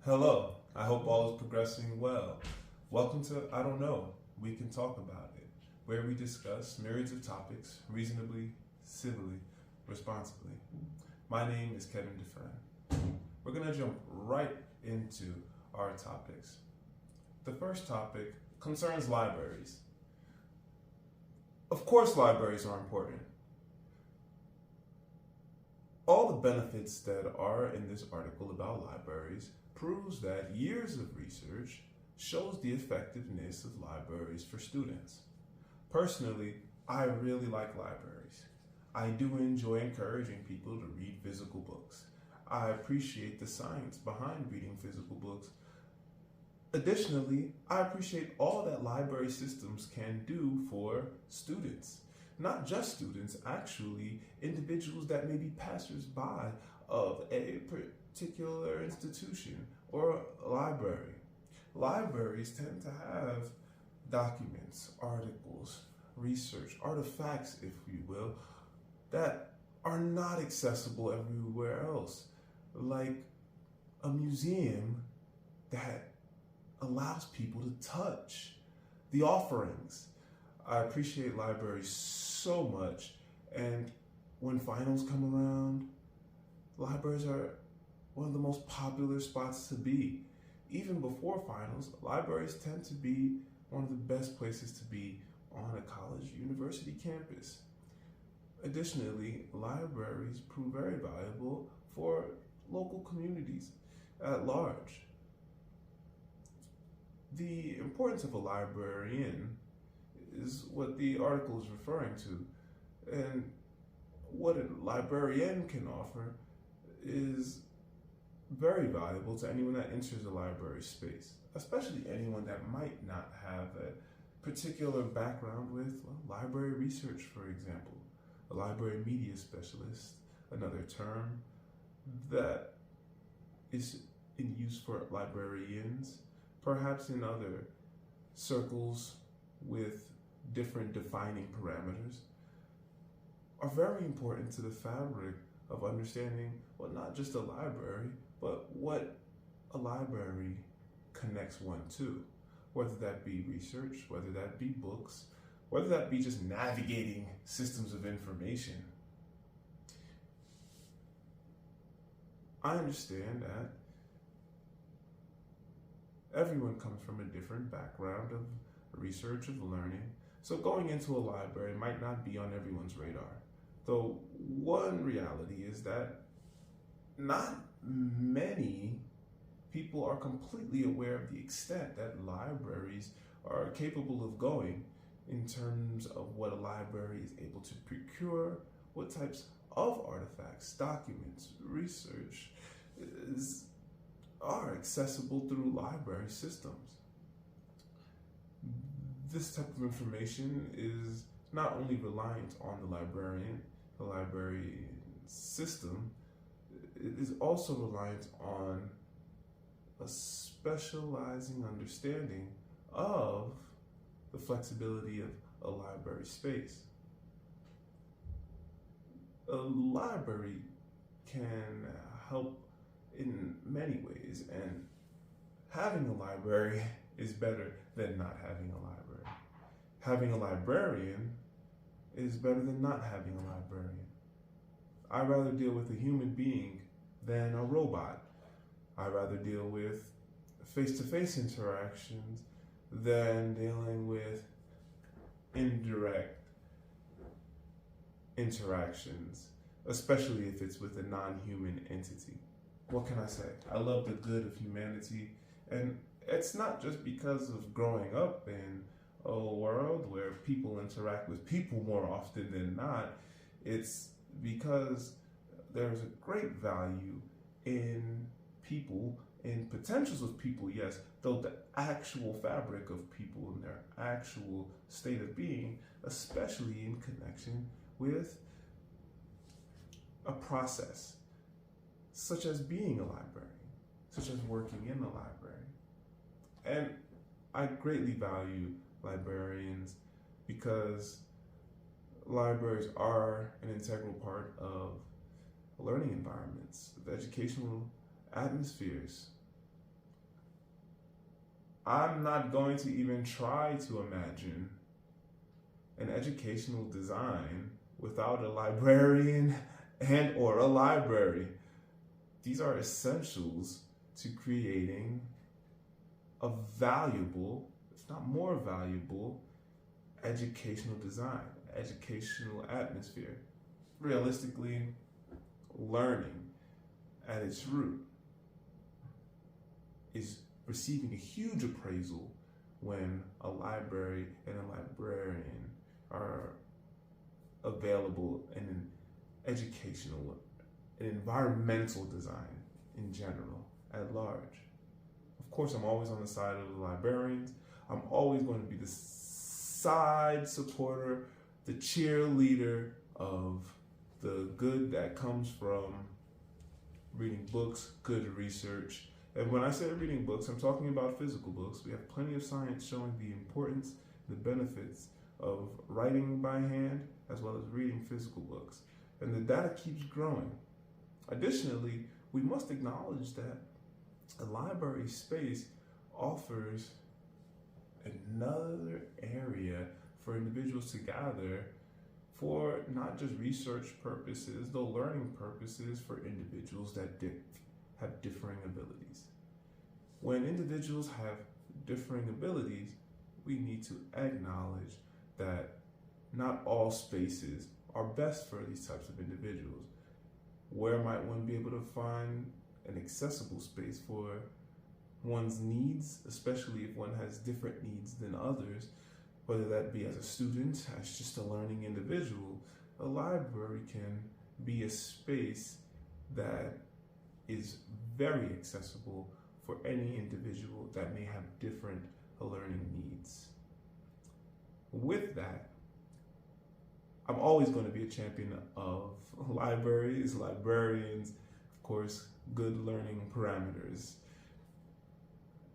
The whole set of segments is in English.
Hello, I hope all is progressing well. Welcome to I Don't Know, We Can Talk About It, where we discuss myriads of topics reasonably, civilly, responsibly. My name is Kevin Dufresne. We're going to jump right into our topics. The first topic concerns libraries. Of course, libraries are important. All the benefits that are in this article about libraries proves that years of research shows the effectiveness of libraries for students. Personally, I really like libraries. I do enjoy encouraging people to read physical books. I appreciate the science behind reading physical books. Additionally, I appreciate all that library systems can do for students. Not just students, actually, individuals that may be passers-by of a particular institution or library. Libraries tend to have documents, articles, research, artifacts, if you will, that are not accessible everywhere else, like a museum that allows people to touch the offerings. I appreciate libraries so much, and when finals come around, libraries are one of the most popular spots to be. Even before finals, libraries tend to be one of the best places to be on a college university campus. Additionally, libraries prove very valuable for local communities at large. The importance of a librarian is what the article is referring to, and what a librarian can offer is very valuable to anyone that enters a library space, especially anyone that might not have a particular background with library research, for example. A library media specialist, another term that is in use for librarians, perhaps in other circles with different defining parameters, are very important to the fabric of understanding, well, not just a library, but what a library connects one to, whether that be research, whether that be books, whether that be just navigating systems of information. I understand that everyone comes from a different background of research, of learning, so going into a library might not be on everyone's radar. Though one reality is that not many people are completely aware of the extent that libraries are capable of going in terms of what a library is able to procure, what types of artifacts, documents, research are accessible through library systems. This type of information is not only reliant on the library system, it is also reliant on a specializing understanding of the flexibility of a library space. A library can help in many ways, and having a library is better than not having a library. Having a librarian is better than not having a librarian. I'd rather deal with a human being than a robot. I'd rather deal with face-to-face interactions than dealing with indirect interactions, especially if it's with a non-human entity. What can I say? I love the good of humanity, and it's not just because of growing up in a world where people interact with people more often than not. It's because there's a great value in people, in potentials of people, yes, though the actual fabric of people and their actual state of being, especially in connection with a process, such as being a librarian, such as working in a library. And I greatly value librarians because libraries are an integral part of learning environments, of educational atmospheres. I'm not going to even try to imagine an educational design without a librarian and or a library. These are essentials to creating a valuable, if not more valuable, educational design, educational atmosphere. Realistically, learning at its root is receiving a huge appraisal when a library and a librarian are available in an educational, an environmental design in general, at large. Of course, I'm always on the side of the librarians. I'm always going to be the side supporter, the cheerleader of the good that comes from reading books, good research. And when I say reading books, I'm talking about physical books. We have plenty of science showing the importance, the benefits of writing by hand as well as reading physical books. And the data keeps growing. Additionally, we must acknowledge that a library space offers another area for individuals to gather for not just research purposes, though learning purposes for individuals that have differing abilities. When individuals have differing abilities, we need to acknowledge that not all spaces are best for these types of individuals. Where might one be able to find an accessible space for one's needs, especially if one has different needs than others, whether that be as a student, as just a learning individual? A library can be a space that is very accessible for any individual that may have different learning needs. With that, I'm always going to be a champion of libraries, librarians, of course, good learning parameters.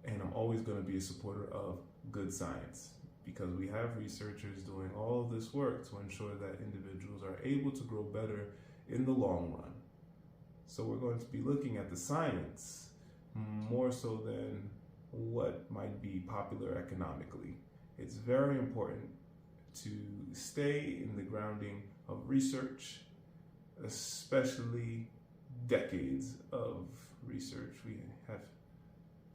And I'm always going to be a supporter of good science, because we have researchers doing all of this work to ensure that individuals are able to grow better in the long run. So we're going to be looking at the science more so than what might be popular economically. It's very important to stay in the grounding of research, especially decades of research. We have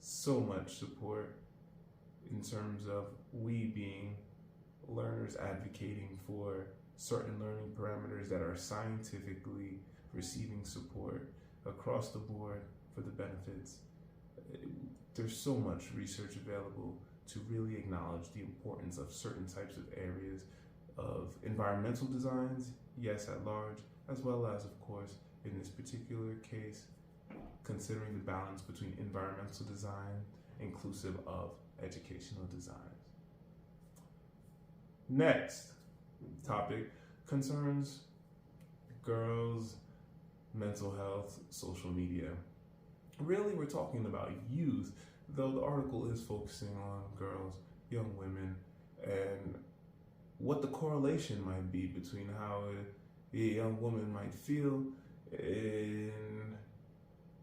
so much support in terms of we being learners advocating for certain learning parameters that are scientifically receiving support across the board for the benefits. There's so much research available to really acknowledge the importance of certain types of areas of environmental designs, yes, at large, as well as, of course, in this particular case, considering the balance between environmental design inclusive of educational designs. Next topic concerns girls' mental health, social media. Really, we're talking about youth, though the article is focusing on girls, young women, and what the correlation might be between how a young woman might feel in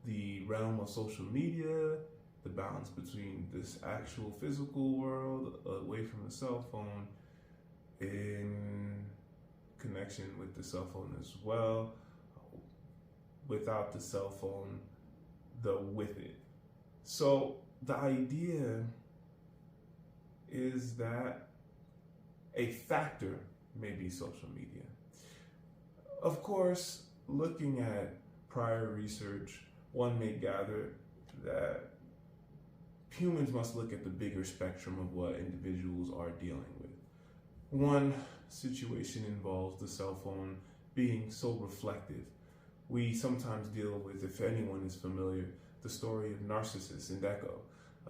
the realm of social media, the balance between this actual physical world away from the cell phone, in connection with the cell phone as well, without the cell phone, the with it. So the idea is that a factor may be social media. Of course, looking at prior research, one may gather that humans must look at the bigger spectrum of what individuals are dealing with. One situation involves the cell phone being so reflective. We sometimes deal with, if anyone is familiar, the story of Narcissus and Echo.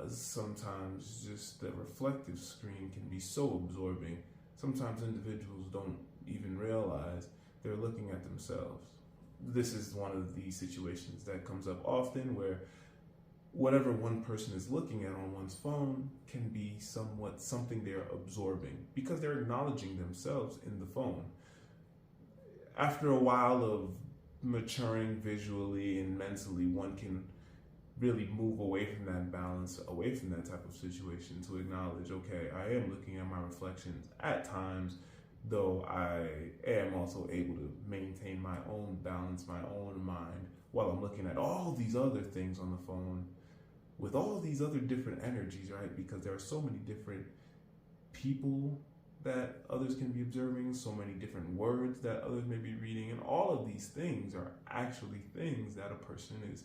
Sometimes just the reflective screen can be so absorbing. Sometimes individuals don't even realize they're looking at themselves. This is one of the situations that comes up often, where whatever one person is looking at on one's phone can be somewhat something they're absorbing because they're acknowledging themselves in the phone. After a while of maturing visually and mentally, one can really move away from that balance, away from that type of situation, to acknowledge, okay, I am looking at my reflections at times, though I am also able to maintain my own balance, my own mind, while I'm looking at all these other things on the phone with all these other different energies, right? Because there are so many different people that others can be observing, so many different words that others may be reading, and all of these things are actually things that a person is,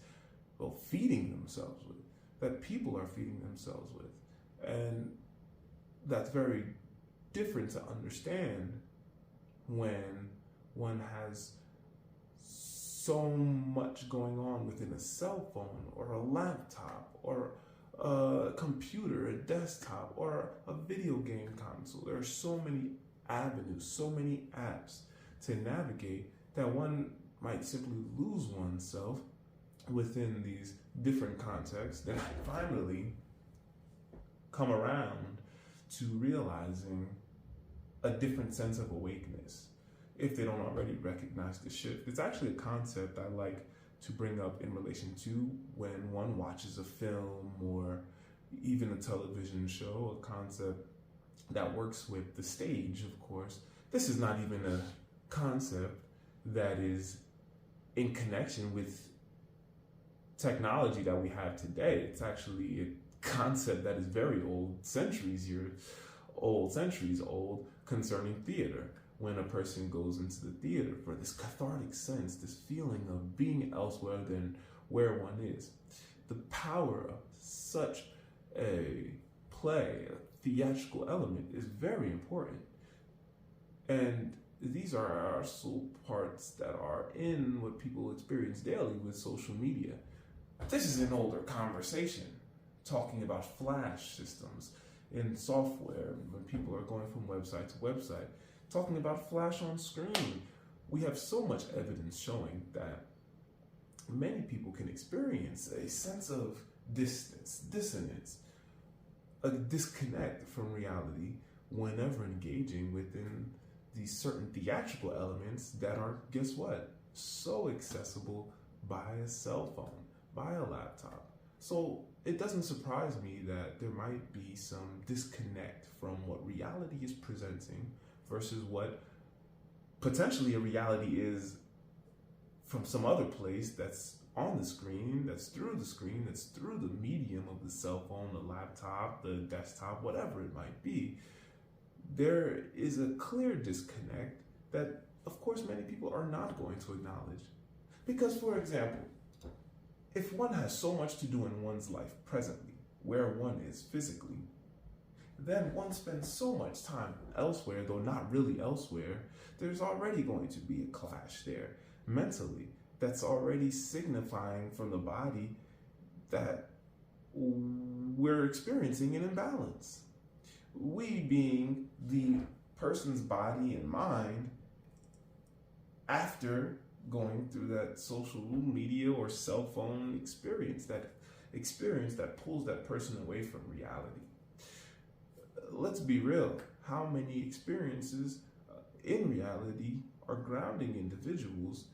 well, feeding themselves with, that people are feeding themselves with. And that's very different to understand when one has so much going on within a cell phone or a laptop or a computer, a desktop, or a video game console. There are so many avenues, so many apps to navigate that one might simply lose oneself within these different contexts. Then finally come around to realizing a different sense of awakeness, if they don't already recognize the shift. It's actually a concept I like to bring up in relation to when one watches a film or even a television show, a concept that works with the stage, of course. This is not even a concept that is in connection with technology that we have today. It's actually a concept that is very old, centuries old, concerning theater. When a person goes into the theater for this cathartic sense, this feeling of being elsewhere than where one is. The power of such a play, a theatrical element, is very important. And these are also parts that are in what people experience daily with social media. This is an older conversation, talking about flash systems in software, when people are going from website to website, talking about flash on screen. We have so much evidence showing that many people can experience a sense of distance, dissonance, a disconnect from reality whenever engaging within these certain theatrical elements that are, guess what, so accessible by a cell phone, by a laptop. So it doesn't surprise me that there might be some disconnect from what reality is presenting versus what potentially a reality is from some other place that's on the screen, that's through the screen, that's through the medium of the cell phone, the laptop, the desktop, whatever it might be. There is a clear disconnect that, of course, many people are not going to acknowledge. Because, for example, if one has so much to do in one's life presently, where one is physically, then one spends so much time elsewhere, though not really elsewhere. There's already going to be a clash there mentally that's already signifying from the body that we're experiencing an imbalance. We being the person's body and mind after going through that social media or cell phone experience that pulls that person away from reality. Let's be real. How many experiences in reality are grounding individuals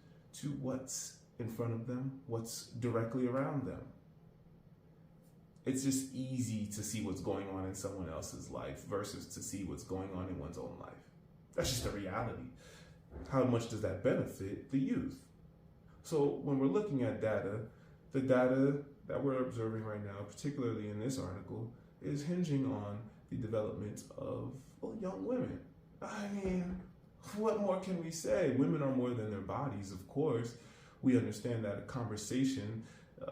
to what's in front of them, what's directly around them? It's just easy to see what's going on in someone else's life versus to see what's going on in one's own life. That's just a reality. How much does that benefit the youth? So when we're looking at data, the data that we're observing right now, particularly in this article, is hinging on the development of, well, young women. I mean, what more can we say? Women are more than their bodies, of course. We understand that a conversation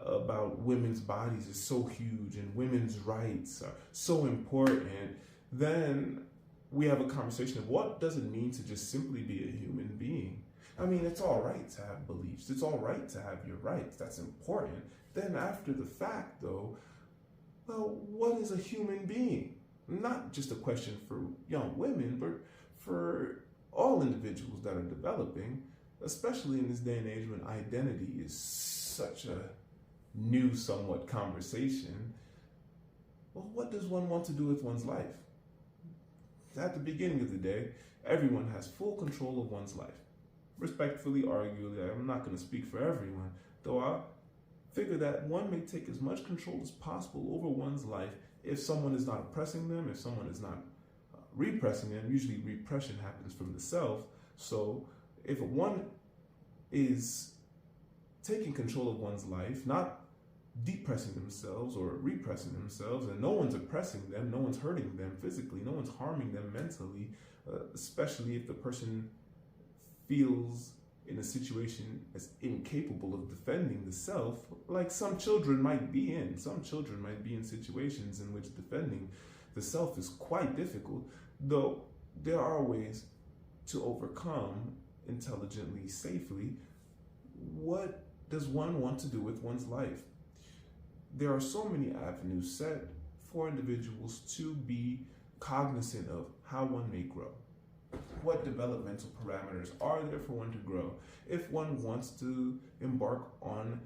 about women's bodies is so huge and women's rights are so important. Then we have a conversation of what does it mean to just simply be a human being? I mean, it's all right to have beliefs. It's all right to have your rights. That's important. Then after the fact, though, well, what is a human being? Not just a question for young women, but for all individuals that are developing, especially in this day and age when identity is such a new, somewhat conversation. Well, what does one want to do with one's life? At the beginning of the day, everyone has full control of one's life. Respectfully, arguably, I'm not going to speak for everyone, though figure that one may take as much control as possible over one's life if someone is not oppressing them, if someone is not repressing them. Usually repression happens from the self. So if one is taking control of one's life, not depressing themselves or repressing themselves, and no one's oppressing them, no one's hurting them physically, no one's harming them mentally, especially if the person feels in a situation as incapable of defending the self, like some children might be in. Some children might be in situations in which defending the self is quite difficult, though there are ways to overcome intelligently, safely. What does one want to do with one's life? There are so many avenues set for individuals to be cognizant of how one may grow. What developmental parameters are there for one to grow? If one wants to embark on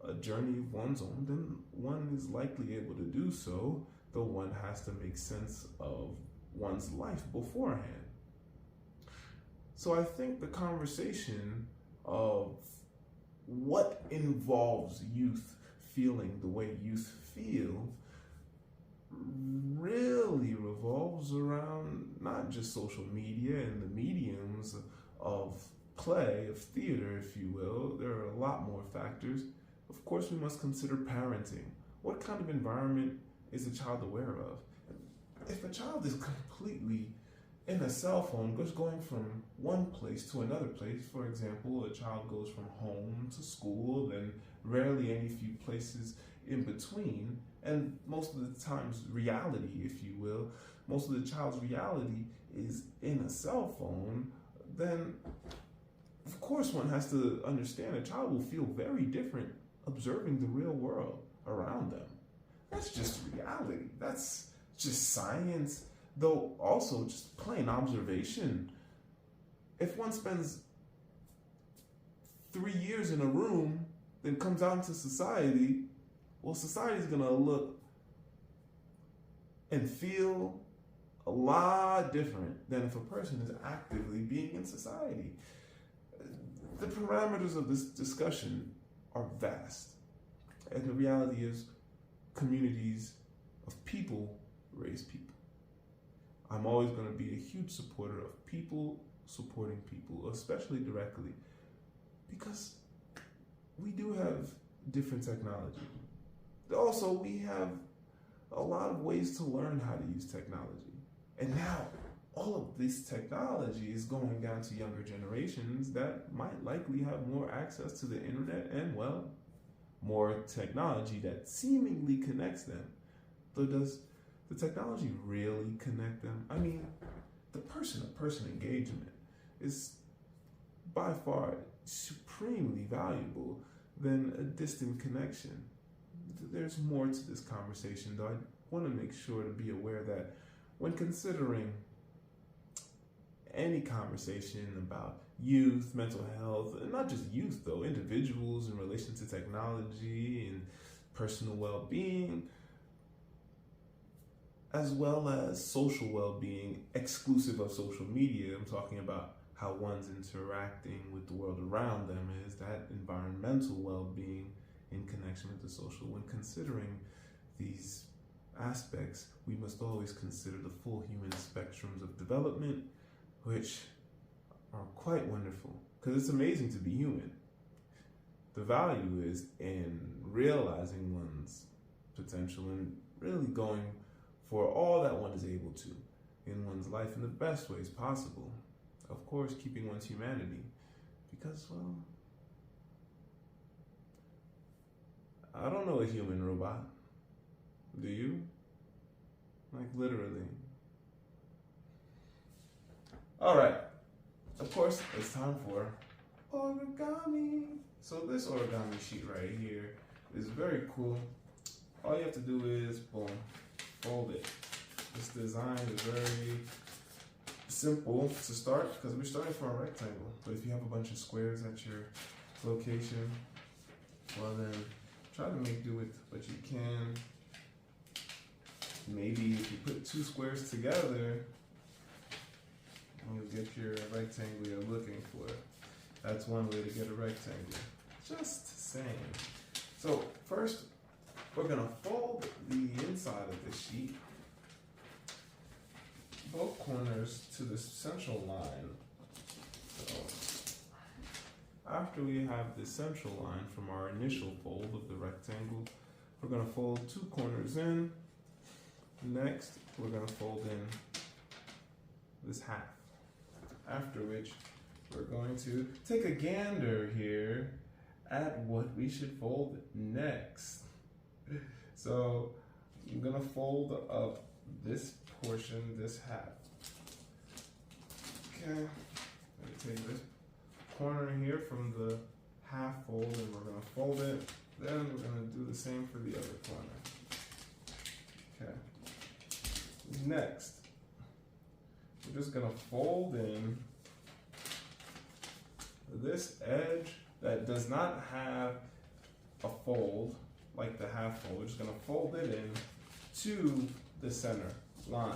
a journey of one's own, then one is likely able to do so, though one has to make sense of one's life beforehand. So I think the conversation of what involves youth feeling the way youth feel really revolves around not just social media and the mediums of play, of theater, if you will. There are a lot more factors. Of course, we must consider parenting. What kind of environment is a child aware of? If a child is completely in a cell phone, just going from one place to another place, for example, a child goes from home to school, then rarely any few places in between, and most of the times reality, if you will, most of the child's reality is in a cell phone, then of course one has to understand a child will feel very different observing the real world around them. That's just reality. That's just science, though also just plain observation. If one spends 3 years in a room, then comes out into society, well, society is going to look and feel a lot different than if a person is actively being in society. The parameters of this discussion are vast. And the reality is, communities of people raise people. I'm always going to be a huge supporter of people supporting people, especially directly, because we do have different technology. Also, we have a lot of ways to learn how to use technology. And now, all of this technology is going down to younger generations that might likely have more access to the internet and, well, more technology that seemingly connects them. Though does the technology really connect them? I mean, the person-to-person engagement is by far supremely valuable than a distant connection. There's more to this conversation, though I want to make sure to be aware that when considering any conversation about youth, mental health, and not just youth though, individuals in relation to technology and personal well-being, as well as social well-being exclusive of social media. I'm talking about how one's interacting with the world around them, is that environmental well-being in connection with the social. When considering these aspects, we must always consider the full human spectrums of development, which are quite wonderful, because it's amazing to be human. The value is in realizing one's potential and really going for all that one is able to in one's life in the best ways possible. Of course, keeping one's humanity, because, well, I don't know a human robot. Do you? Like, literally. All right. Of course, it's time for origami. So this origami sheet right here is very cool. All you have to do is, boom, fold it. This design is very simple to start because we're starting from a rectangle. But if you have a bunch of squares at your location, well then, try to make do with what you can. Maybe if you put two squares together, you'll get your rectangle you're looking for. That's one way to get a rectangle. Just saying. So first, we're going to fold the inside of the sheet, both corners to the central line. So after we have the central line from our initial fold of the rectangle, we're going to fold two corners in. Next, we're going to fold in this half. After which, we're going to take a gander here at what we should fold next. So I'm going to fold up this portion, this half. Okay, I'm going to take this corner here from the half fold and we're going to fold it. Then we're going to do the same for the other corner. Okay. Next, we're just going to fold in this edge that does not have a fold like the half fold. We're just going to fold it in to the center line.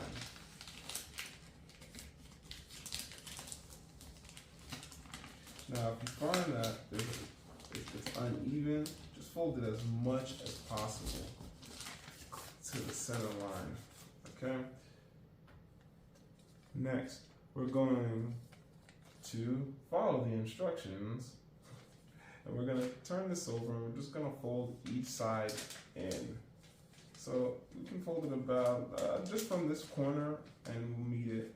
Now, if you find that it's uneven, just fold it as much as possible to the center line. Okay? Next, we're going to follow the instructions and we're going to turn this over and we're just going to fold each side in. So we can fold it about just from this corner and we'll meet it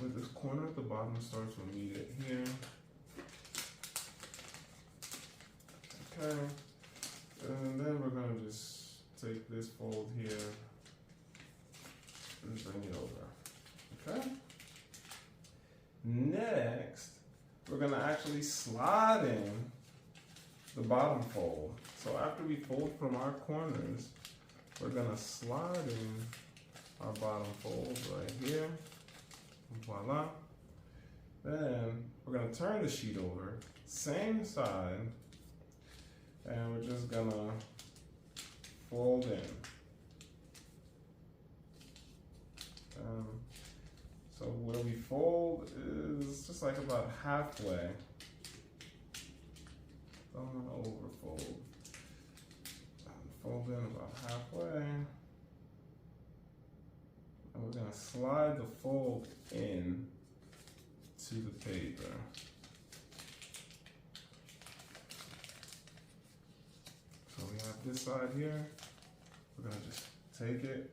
with this corner at the bottom starts, we'll meet it here. Okay, and then we're going to just take this fold here and bring it over. Okay. Next, we're going to actually slide in the bottom fold. So after we fold from our corners, we're going to slide in our bottom fold right here. Voila. Then we're going to turn the sheet over, same side, and we're just going to fold in. So where we fold is just like about halfway. Don't overfold. Fold in about halfway. And we're going to slide the fold in to the paper. So we have this side here. We're going to just take it.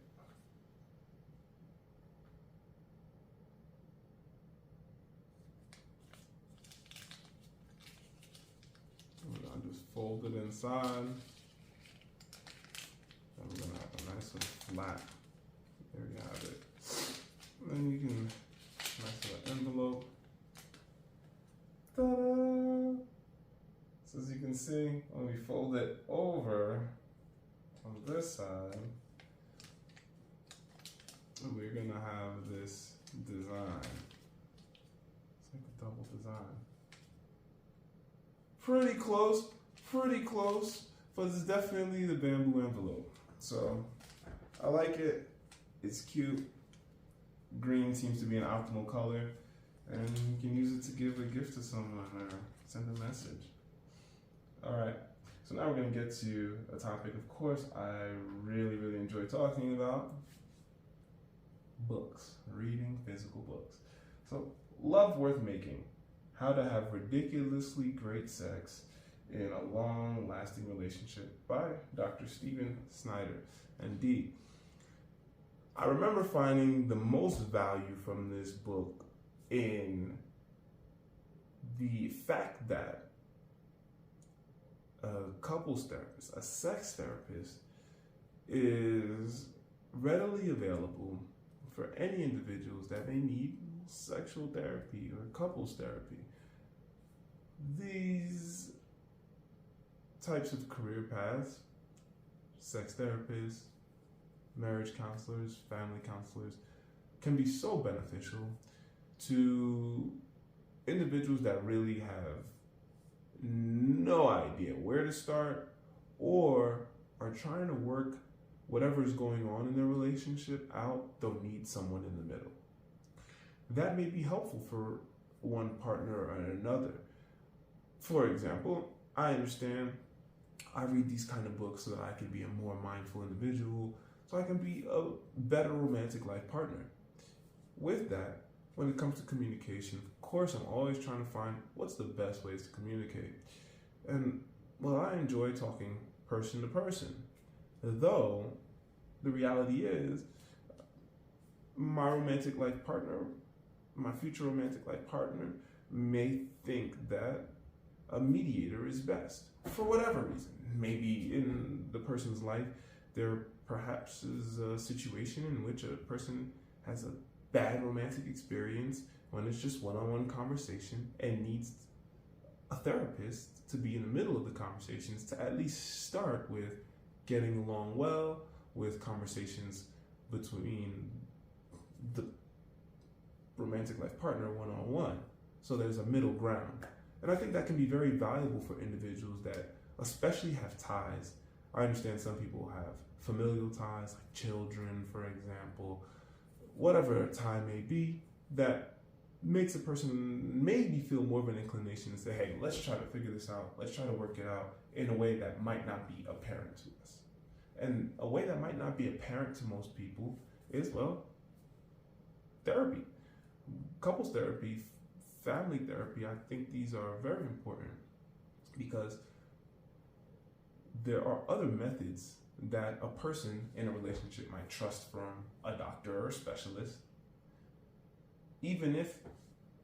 We're going to just fold it inside. And we're going to have a nice little flat. There you have it. And then you can, nice little envelope. Ta-da! So as you can see, when we fold it over on this side, we're gonna have this design. It's like a double design. Pretty close, but it's definitely the bamboo envelope. So I like it. It's cute. Green seems to be an optimal color, and you can use it to give a gift to someone or send a message. All right, so now we're going to get to a topic, of course, I really enjoy talking about: books, reading physical books. So, Love Worth Making: How to Have Ridiculously Great Sex in a Long-Lasting Relationship by Dr. Stephen Snyder, MD. I remember finding the most value from this book in the fact that a couples therapist, a sex therapist, is readily available for any individuals that may need sexual therapy or couples therapy. These types of career paths, sex therapists, marriage counselors, family counselors, can be so beneficial to individuals that really have no idea where to start or are trying to work whatever is going on in their relationship out, though need someone in the middle. That may be helpful for one partner or another. For example, I understand I read these kind of books so that I can be a more mindful individual, so I can be a better romantic life partner. With that, when it comes to communication, of course, I'm always trying to find what's the best ways to communicate. And well, I enjoy talking person to person, though the reality is my romantic life partner, my future romantic life partner, may think that a mediator is best for whatever reason. Maybe in the person's life, there perhaps is a situation in which a person has a bad romantic experience when it's just one-on-one conversation and needs a therapist to be in the middle of the conversations to at least start with getting along well with conversations between the romantic life partner one-on-one. So there's a middle ground. And I think that can be very valuable for individuals that especially have ties. I understand some people have familial ties, like children, for example, whatever a tie may be, that makes a person maybe feel more of an inclination to say, hey, let's try to figure this out. Let's try to work it out in a way that might not be apparent to us. And a way that might not be apparent to most people is, well, therapy. Couples therapy, family therapy, I think these are very important because there are other methods that a person in a relationship might trust from a doctor or a specialist, even if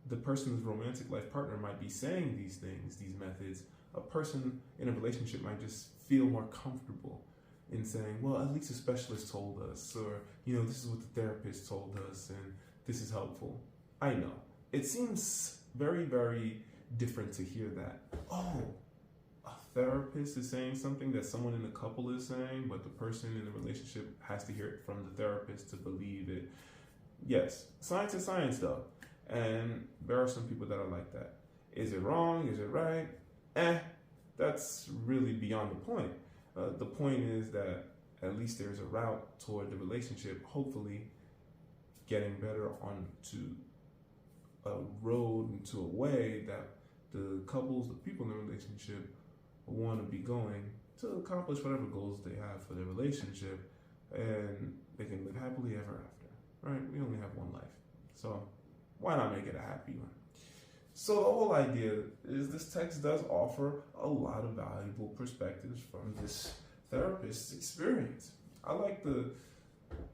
the person's romantic life partner might be saying these things, these methods, a person in a relationship might just feel more comfortable in saying, well, at least a specialist told us, or, this is what the therapist told us, and this is helpful. I know. It seems very, very different to hear that. Oh, a therapist is saying something that someone in the couple is saying, but the person in the relationship has to hear it from the therapist to believe it. Yes, science is science though. And there are some people that are like that. Is it wrong? Is it right? That's really beyond the point. The point is that at least there's a route toward the relationship, hopefully getting better onto a road, into a way that the couples, the people in the relationship want to be going to accomplish whatever goals they have for their relationship, and they can live happily ever after, right? We only have one life. So why not make it a happy one? So the whole idea is this text does offer a lot of valuable perspectives from this therapist's experience. I like the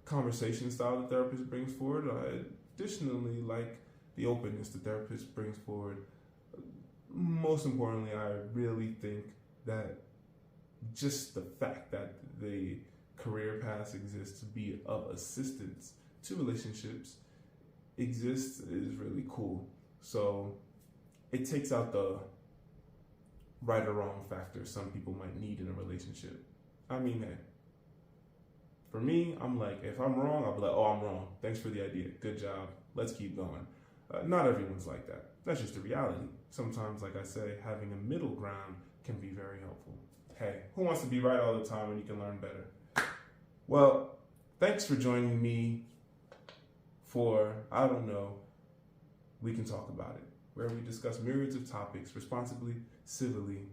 conversation style the therapist brings forward. I additionally like the openness the therapist brings forward. Most importantly, I really think that just the fact that the career paths exist to be of assistance to relationships exists is really cool. So it takes out the right or wrong factor some people might need in a relationship. I mean, hey, for me, I'm like, if I'm wrong, I'll be like, oh, I'm wrong. Thanks for the idea. Good job. Let's keep going. Not everyone's like that. That's just the reality. Sometimes, like I say, having a middle ground can be very helpful. Hey, who wants to be right all the time when you can learn better? Well, thanks for joining me for, I don't know, We Can Talk About It, where we discuss myriads of topics responsibly, civilly,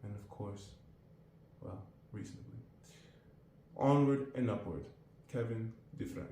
and of course, well, reasonably. Onward and Upward, Kevin Dufresne.